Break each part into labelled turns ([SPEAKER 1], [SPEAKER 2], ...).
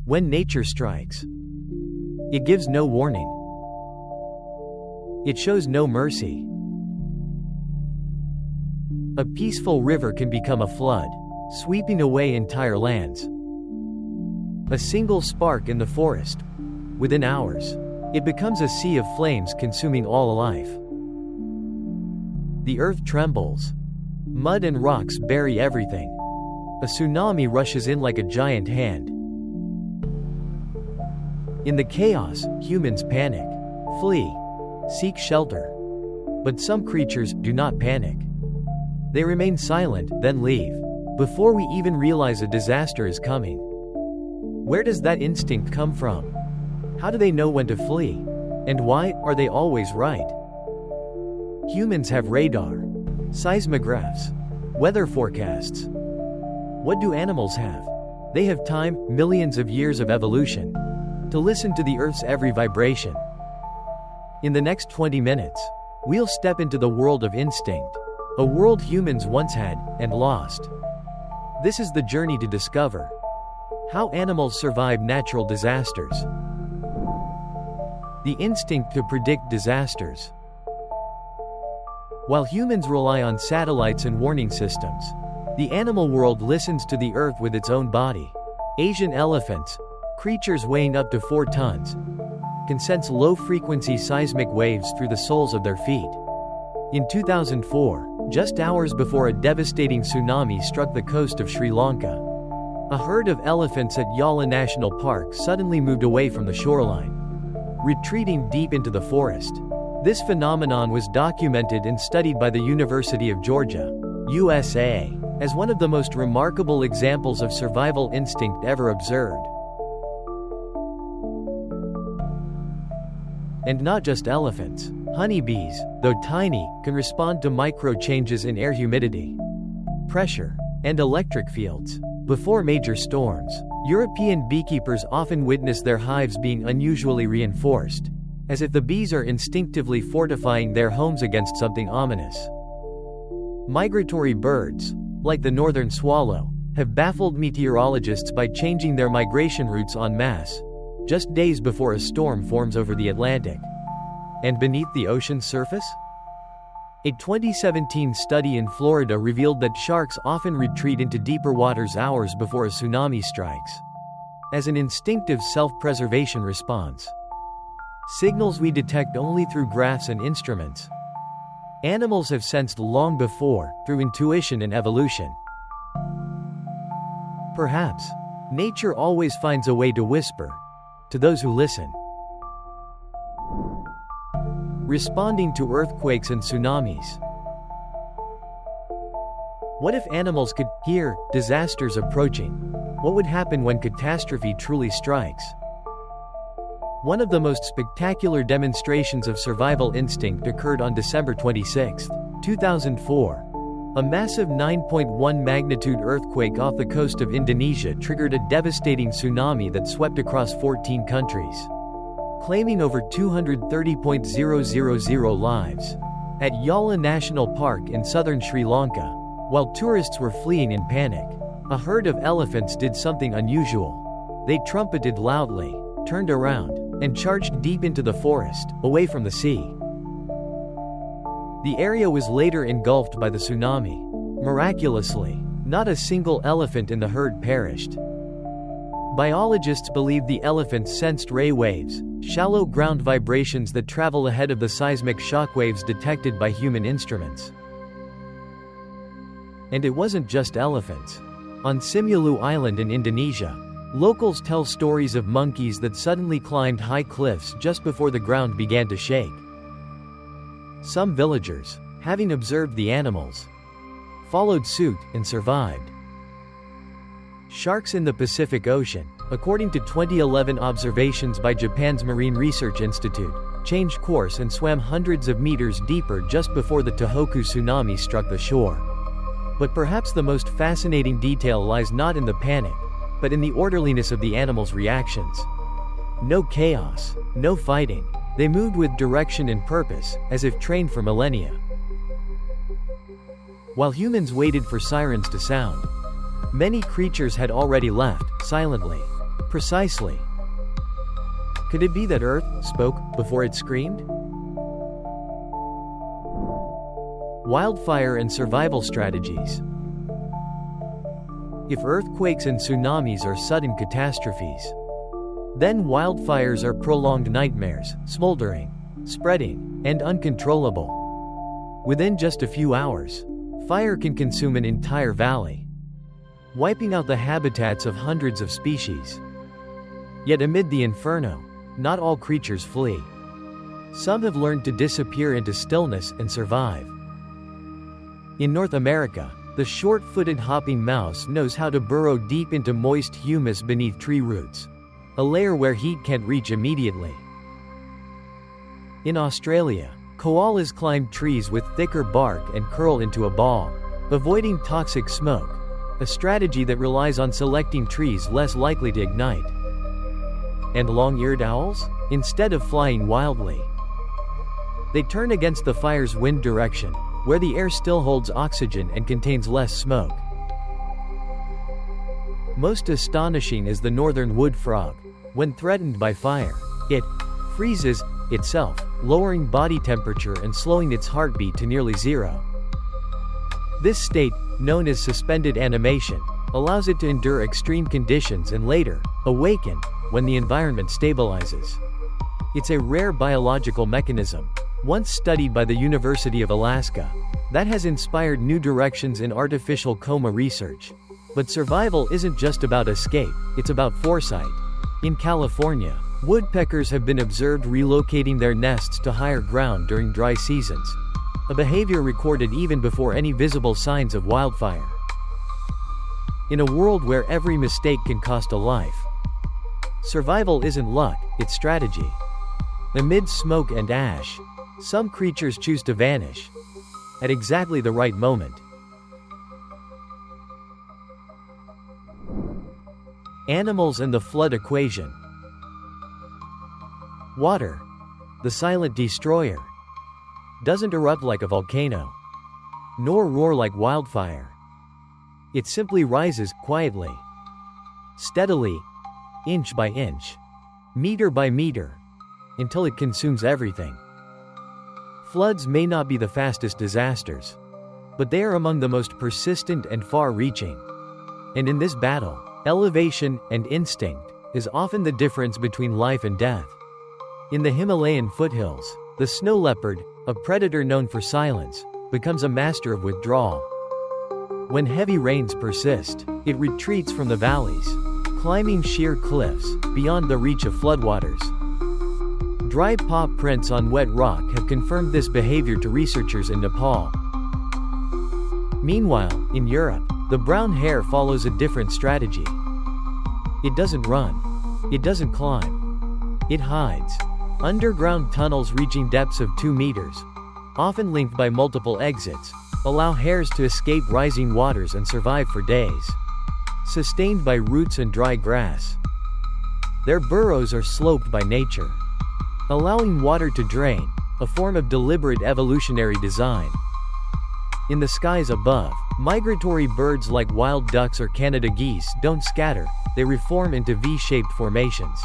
[SPEAKER 1] When nature strikes, it gives no warning. It shows no mercy. A peaceful river can become a flood, sweeping away entire lands. A single spark in the forest, within hours, it becomes a sea of flames consuming all life. The earth trembles. Mud and rocks bury everything. A tsunami rushes in like a giant hand. In the chaos, humans panic, flee, seek shelter. But some creatures do not panic. They remain silent, then leave, before we even realize a disaster is coming. Where does that instinct come from? How do they know when to flee? And why are they always right? Humans have radar, seismographs, weather forecasts. What do animals have? They have time, millions of years of evolution, to listen to the Earth's every vibration. In the next 20 minutes, we'll step into the world of instinct, a world humans once had, and lost. This is the journey to discover how animals survive natural disasters. The instinct to predict disasters. While humans rely on satellites and warning systems, the animal world listens to the Earth with its own body. Asian elephants, creatures weighing up to 4 tons, can sense low-frequency seismic waves through the soles of their feet. In 2004, just hours before a devastating tsunami struck the coast of Sri Lanka, a herd of elephants at Yala National Park suddenly moved away from the shoreline, retreating deep into the forest. This phenomenon was documented and studied by the University of Georgia, USA, as one of the most remarkable examples of survival instinct ever observed. And not just elephants. Honeybees, though tiny, can respond to micro changes in air humidity, pressure, and electric fields. Before major storms, European beekeepers often witness their hives being unusually reinforced, as if the bees are instinctively fortifying their homes against something ominous. Migratory birds, like the northern swallow, have baffled meteorologists by changing their migration routes en masse, just days before a storm forms over the Atlantic. And beneath the ocean's surface? A 2017 study in Florida revealed that sharks often retreat into deeper waters hours before a tsunami strikes, as an instinctive self-preservation response. Signals we detect only through graphs and instruments. Animals have sensed long before, through intuition and evolution. Perhaps, nature always finds a way to whisper to those who listen. Responding to earthquakes and tsunamis. What if animals could hear disasters approaching? What would happen when catastrophe truly strikes? One of the most spectacular demonstrations of survival instinct occurred on December 26, 2004. A massive 9.1 magnitude earthquake off the coast of Indonesia triggered a devastating tsunami that swept across 14 countries, claiming over 230,000 lives. At Yala National Park in southern Sri Lanka, while tourists were fleeing in panic, a herd of elephants did something unusual. They trumpeted loudly, turned around, and charged deep into the forest, away from the sea. The area was later engulfed by the tsunami. Miraculously, not a single elephant in the herd perished. Biologists believe the elephants sensed ray waves, shallow ground vibrations that travel ahead of the seismic shock waves detected by human instruments. And it wasn't just elephants. On Simulu Island in Indonesia, locals tell stories of monkeys that suddenly climbed high cliffs just before the ground began to shake. Some villagers, having observed the animals, followed suit and survived. Sharks in the Pacific Ocean, according to 2011 observations by Japan's Marine Research Institute, changed course and swam hundreds of meters deeper just before the Tohoku tsunami struck the shore. But perhaps the most fascinating detail lies not in the panic, but in the orderliness of the animals' reactions. No chaos, no fighting. They moved with direction and purpose, as if trained for millennia. While humans waited for sirens to sound, many creatures had already left, silently, Precisely. Could it be that Earth spoke before it screamed? Wildfire and survival strategies. If earthquakes and tsunamis are sudden catastrophes, then wildfires are prolonged nightmares, smoldering, spreading, and uncontrollable. Within just a few hours, fire can consume an entire valley, wiping out the habitats of hundreds of species. Yet amid the inferno, not all creatures flee. Some have learned to disappear into stillness and survive. In North America, the short-footed hopping mouse knows how to burrow deep into moist humus beneath tree roots, a layer where heat can't reach immediately. In Australia, koalas climb trees with thicker bark and curl into a ball, avoiding toxic smoke, a strategy that relies on selecting trees less likely to ignite. And long-eared owls? Instead of flying wildly, they turn against the fire's wind direction, where the air still holds oxygen and contains less smoke. Most astonishing is the northern wood frog. When threatened by fire, it freezes itself, lowering body temperature and slowing its heartbeat to nearly zero. This state, known as suspended animation, allows it to endure extreme conditions and later awaken when the environment stabilizes. It's a rare biological mechanism, once studied by the University of Alaska, that has inspired new directions in artificial coma research. But survival isn't just about escape, it's about foresight. In California, woodpeckers have been observed relocating their nests to higher ground during dry seasons, a behavior recorded even before any visible signs of wildfire. In a world where every mistake can cost a life, survival isn't luck, it's strategy. Amid smoke and ash, some creatures choose to vanish at exactly the right moment. Animals and the flood equation. Water, the silent destroyer, doesn't erupt like a volcano, nor roar like wildfire. It simply rises quietly, steadily, inch by inch, meter by meter, until it consumes everything. Floods may not be the fastest disasters, but they are among the most persistent and far-reaching. And in this battle, elevation and instinct is often the difference between life and death. In the Himalayan foothills, the snow leopard, a predator known for silence, becomes a master of withdrawal. When heavy rains persist, it retreats from the valleys, climbing sheer cliffs beyond the reach of floodwaters. Dry paw prints on wet rock have confirmed this behavior to researchers in Nepal. Meanwhile, in Europe, the brown hare follows a different strategy. It doesn't run. It doesn't climb. It hides. Underground tunnels reaching depths of 2 meters, often linked by multiple exits, allow hares to escape rising waters and survive for days, sustained by roots and dry grass. Their burrows are sloped by nature, allowing water to drain, a form of deliberate evolutionary design. In the skies above, migratory birds like wild ducks or Canada geese don't scatter, they reform into V-shaped formations.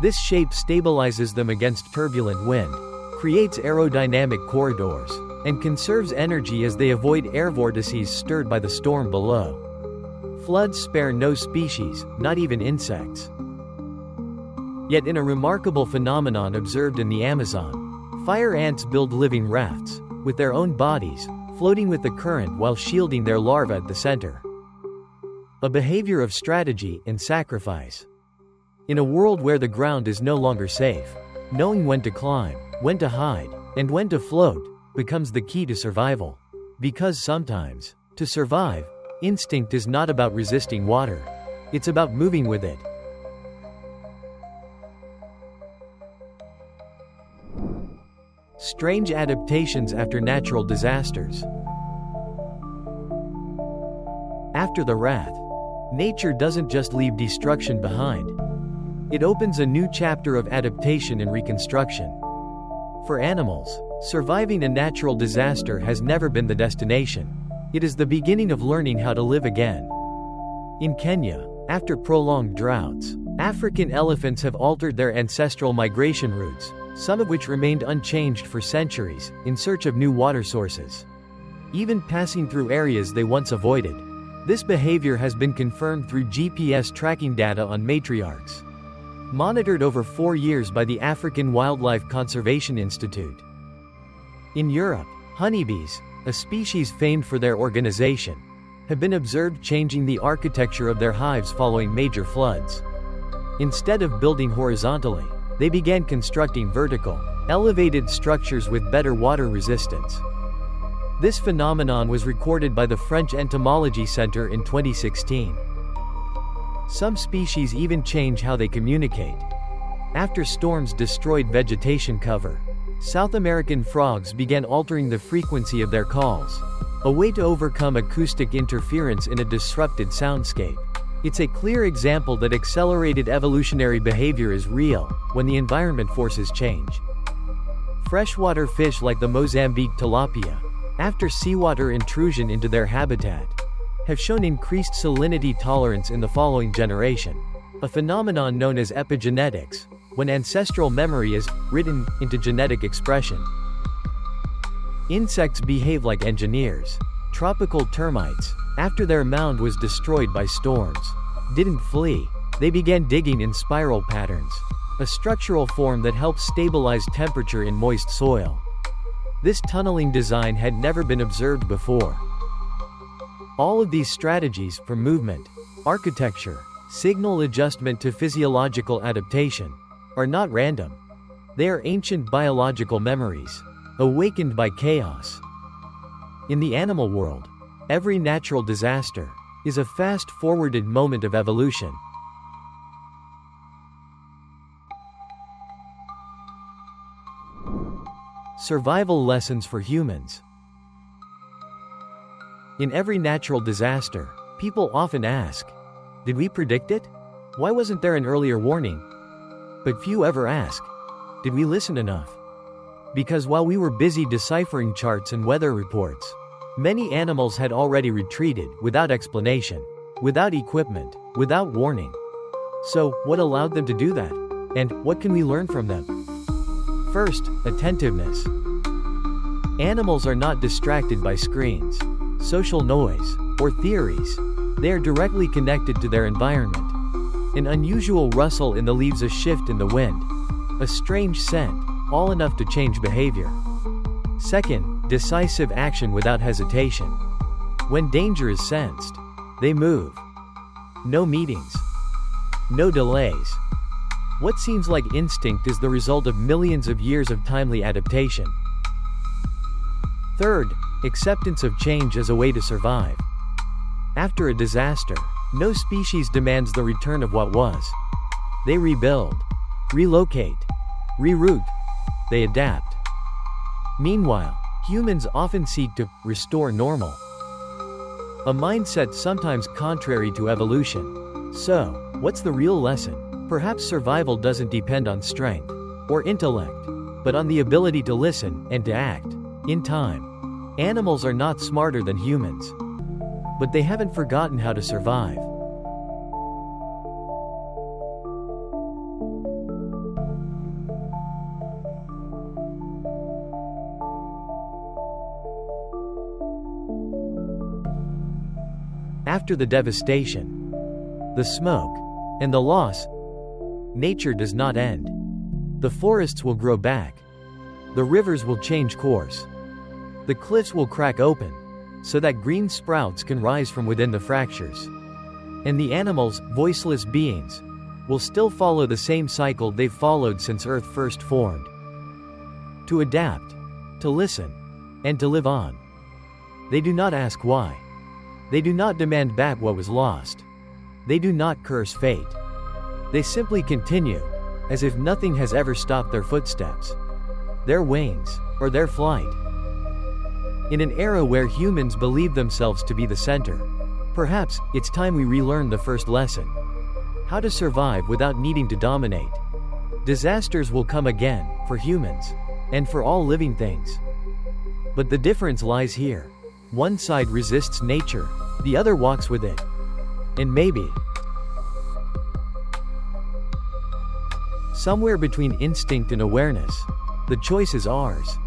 [SPEAKER 1] This shape stabilizes them against turbulent wind, creates aerodynamic corridors, and conserves energy as they avoid air vortices stirred by the storm below. Floods spare no species, not even insects. Yet in a remarkable phenomenon observed in the Amazon, fire ants build living rafts, with their own bodies, floating with the current while shielding their larvae at the center. A behavior of strategy and sacrifice. In a world where the ground is no longer safe, knowing when to climb, when to hide, and when to float, becomes the key to survival. Because sometimes, to survive, instinct is not about resisting water. It's about moving with it. Strange adaptations after natural disasters. After the wrath, nature doesn't just leave destruction behind. It opens a new chapter of adaptation and reconstruction. For animals, surviving a natural disaster has never been the destination. It is the beginning of learning how to live again. In Kenya, after prolonged droughts, African elephants have altered their ancestral migration routes, some of which remained unchanged for centuries, in search of new water sources. Even passing through areas they once avoided. This behavior has been confirmed through GPS tracking data on matriarchs, monitored over 4 years by the African Wildlife Conservation Institute. In Europe, honeybees, a species famed for their organization, have been observed changing the architecture of their hives following major floods. Instead of building horizontally, they began constructing vertical, elevated structures with better water resistance. This phenomenon was recorded by the French Entomology Center in 2016. Some species even change how they communicate. After storms destroyed vegetation cover, South American frogs began altering the frequency of their calls, a way to overcome acoustic interference in a disrupted soundscape. It's a clear example that accelerated evolutionary behavior is real, when the environment forces change. Freshwater fish like the Mozambique tilapia, after seawater intrusion into their habitat, have shown increased salinity tolerance in the following generation, a phenomenon known as epigenetics, when ancestral memory is written into genetic expression. Insects behave like engineers. Tropical termites, after their mound was destroyed by storms, didn't flee. They began digging in spiral patterns, a structural form that helps stabilize temperature in moist soil. This tunneling design had never been observed before. All of these strategies, from movement, architecture, signal adjustment to physiological adaptation, are not random. They are ancient biological memories, awakened by chaos. In the animal world, every natural disaster is a fast-forwarded moment of evolution. Survival lessons for humans. In every natural disaster, people often ask, did we predict it? Why wasn't there an earlier warning? But few ever ask, did we listen enough? Because while we were busy deciphering charts and weather reports, many animals had already retreated, without explanation, without equipment, without warning. So, what allowed them to do that? And what can we learn from them? First, attentiveness. Animals are not distracted by screens, social noise, or theories. They are directly connected to their environment. An unusual rustle in the leaves, a shift in the wind, a strange scent, all enough to change behavior. Second, decisive action without hesitation. When danger is sensed, they move. No meetings. No delays. What seems like instinct is the result of millions of years of timely adaptation. Third, acceptance of change as a way to survive. After a disaster, no species demands the return of what was. They rebuild, relocate, reroute. They adapt. Meanwhile, humans often seek to restore normal, a mindset sometimes contrary to evolution. So, what's the real lesson? Perhaps survival doesn't depend on strength or intellect, but on the ability to listen and to act. In time, animals are not smarter than humans, but they haven't forgotten how to survive. After the devastation, the smoke, and the loss, nature does not end. The forests will grow back. The rivers will change course. The cliffs will crack open, so that green sprouts can rise from within the fractures. And the animals, voiceless beings, will still follow the same cycle they've followed since Earth first formed. To adapt, to listen, and to live on. They do not ask why. They do not demand back what was lost. They do not curse fate. They simply continue, as if nothing has ever stopped their footsteps, their wings, or their flight. In an era where humans believe themselves to be the center, perhaps it's time we relearn the first lesson: how to survive without needing to dominate. Disasters will come again, for humans, and for all living things. But the difference lies here. One side resists nature, the other walks with it. And maybe Somewhere between instinct and awareness. The choice is ours.